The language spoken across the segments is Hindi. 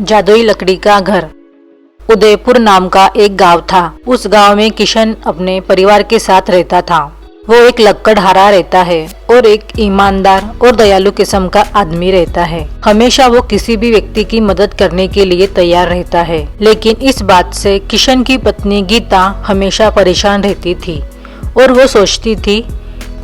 जादुई लकड़ी का घर। उदयपुर नाम का एक गांव था। उस गांव में किशन अपने परिवार के साथ रहता था। वो एक लकड़हारा रहता है और एक ईमानदार और दयालु किस्म का आदमी रहता है। हमेशा वो किसी भी व्यक्ति की मदद करने के लिए तैयार रहता है। लेकिन इस बात से किशन की पत्नी गीता हमेशा परेशान रहती थी और वो सोचती थी,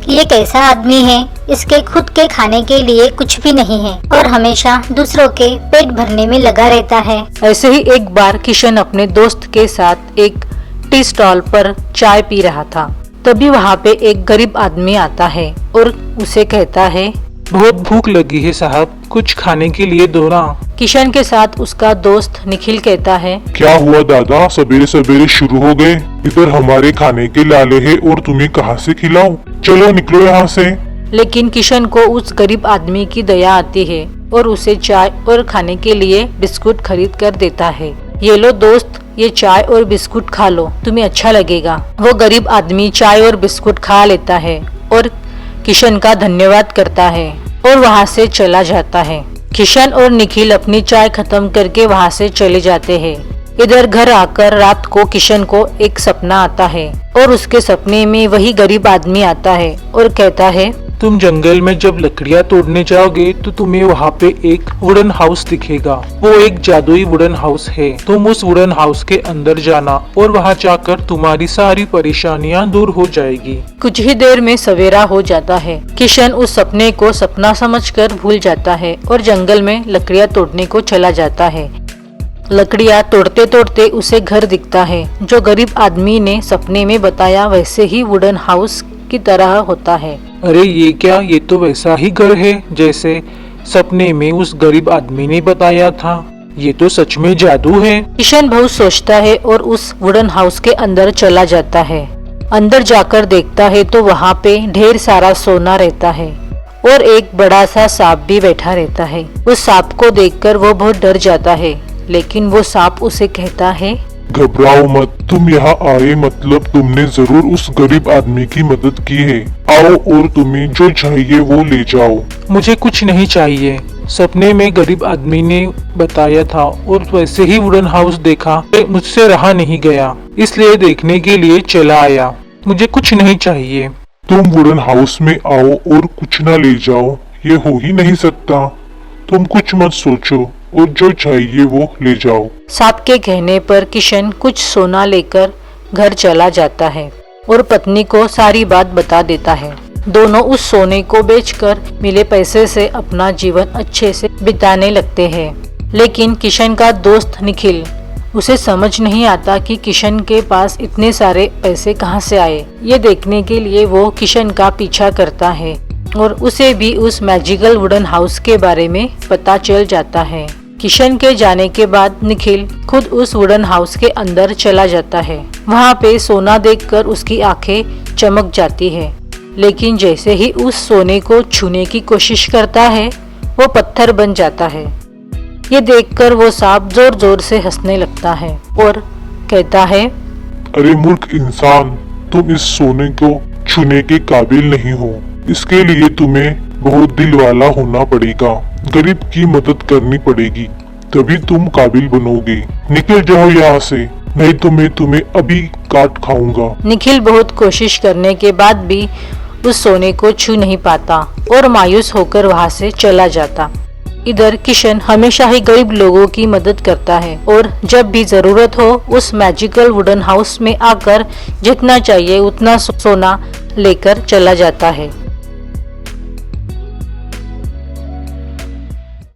ये कैसा आदमी है, इसके खुद के खाने के लिए कुछ भी नहीं है और हमेशा दूसरों के पेट भरने में लगा रहता है। ऐसे ही एक बार किशन अपने दोस्त के साथ एक टी स्टॉल पर चाय पी रहा था। तभी वहाँ पे एक गरीब आदमी आता है और उसे कहता है, बहुत भूख लगी है साहब, कुछ खाने के लिए दो ना। किशन के साथ उसका दोस्त निखिल कहता है, क्या हुआ दादा, सवेरे सवेरे शुरू हो गए? इधर हमारे खाने के लाले हैं और तुम्हें कहाँ से खिलाऊं? चलो निकलो यहाँ से। लेकिन किशन को उस गरीब आदमी की दया आती है और उसे चाय और खाने के लिए बिस्कुट खरीद कर देता है। ये लो दोस्त, ये चाय और बिस्कुट खा लो, तुम्हें अच्छा लगेगा। वो गरीब आदमी चाय और बिस्कुट खा लेता है और किशन का धन्यवाद करता है और वहाँ से चला जाता है। किशन और निखिल अपनी चाय खत्म करके वहाँ से चले जाते हैं। इधर घर आकर रात को किशन को एक सपना आता है और उसके सपने में वही गरीब आदमी आता है और कहता है, तुम जंगल में जब लकड़ियाँ तोड़ने जाओगे तो तुम्हें वहाँ पे एक वुडन हाउस दिखेगा। वो एक जादुई वुडन हाउस है। तुम उस वुडन हाउस के अंदर जाना और वहाँ जाकर तुम्हारी सारी परेशानियाँ दूर हो जाएगी। कुछ ही देर में सवेरा हो जाता है। किशन उस सपने को सपना समझकर भूल जाता है और जंगल में लकड़ियाँ तोड़ने को चला जाता है। लकड़ियाँ तोड़ते तोड़ते उसे घर दिखता है जो गरीब आदमी ने सपने में बताया वैसे ही वुडन हाउस की तरह होता है। अरे ये क्या, ये तो वैसा ही घर है जैसे सपने में उस गरीब आदमी ने बताया था। ये तो सच में जादू है। किशन बहुत सोचता है और उस वुडन हाउस के अंदर चला जाता है। अंदर जाकर देखता है तो वहाँ पे ढेर सारा सोना रहता है और एक बड़ा सा सांप भी बैठा रहता है। उस सांप को देखकर वो बहुत डर जाता है, लेकिन वो सांप उसे कहता है, घबराओ मत, तुम यहाँ आए मतलब तुमने जरूर उस गरीब आदमी की मदद की है। आओ और तुम्हें जो चाहिए वो ले जाओ। मुझे कुछ नहीं चाहिए। सपने में गरीब आदमी ने बताया था और वैसे ही वुडन हाउस देखा, मुझसे रहा नहीं गया, इसलिए देखने के लिए चला आया। मुझे कुछ नहीं चाहिए। तुम वुडन हाउस में आओ और कुछ ना ले जाओ, ये हो ही नहीं सकता। तुम कुछ मत सोचो और जो चाहिए वो ले जाओ। सांप के कहने पर किशन कुछ सोना लेकर घर चला जाता है और पत्नी को सारी बात बता देता है। दोनों उस सोने को बेचकर मिले पैसे से अपना जीवन अच्छे से बिताने लगते हैं। लेकिन किशन का दोस्त निखिल, उसे समझ नहीं आता कि किशन के पास इतने सारे पैसे कहाँ से आए। ये देखने के लिए वो किशन का पीछा करता है और उसे भी उस मैजिकल वुडन हाउस के बारे में पता चल जाता है। किशन के जाने के बाद निखिल खुद उस वुडन हाउस के अंदर चला जाता है। वहाँ पे सोना देखकर उसकी आंखें चमक जाती है, लेकिन जैसे ही उस सोने को छूने की कोशिश करता है वो पत्थर बन जाता है। ये देखकर वो सांप जोर जोर से हंसने लगता है और कहता है, अरे मूर्ख इंसान, तुम इस सोने को छूने के काबिल नहीं हो। इसके लिए तुम्हें बहुत दिल वाला होना पड़ेगा, गरीब की मदद करनी पड़ेगी, तभी तुम काबिल बनोगे। निकल जाओ यहाँ से, नहीं तो मैं तुम्हें अभी काट खाऊंगा। निखिल बहुत कोशिश करने के बाद भी उस सोने को छू नहीं पाता और मायूस होकर वहाँ से चला जाता। इधर किशन हमेशा ही गरीब लोगों की मदद करता है और जब भी जरूरत हो उस मैजिकल वुडन हाउस में आकर जितना चाहिए उतना सोना लेकर चला जाता है।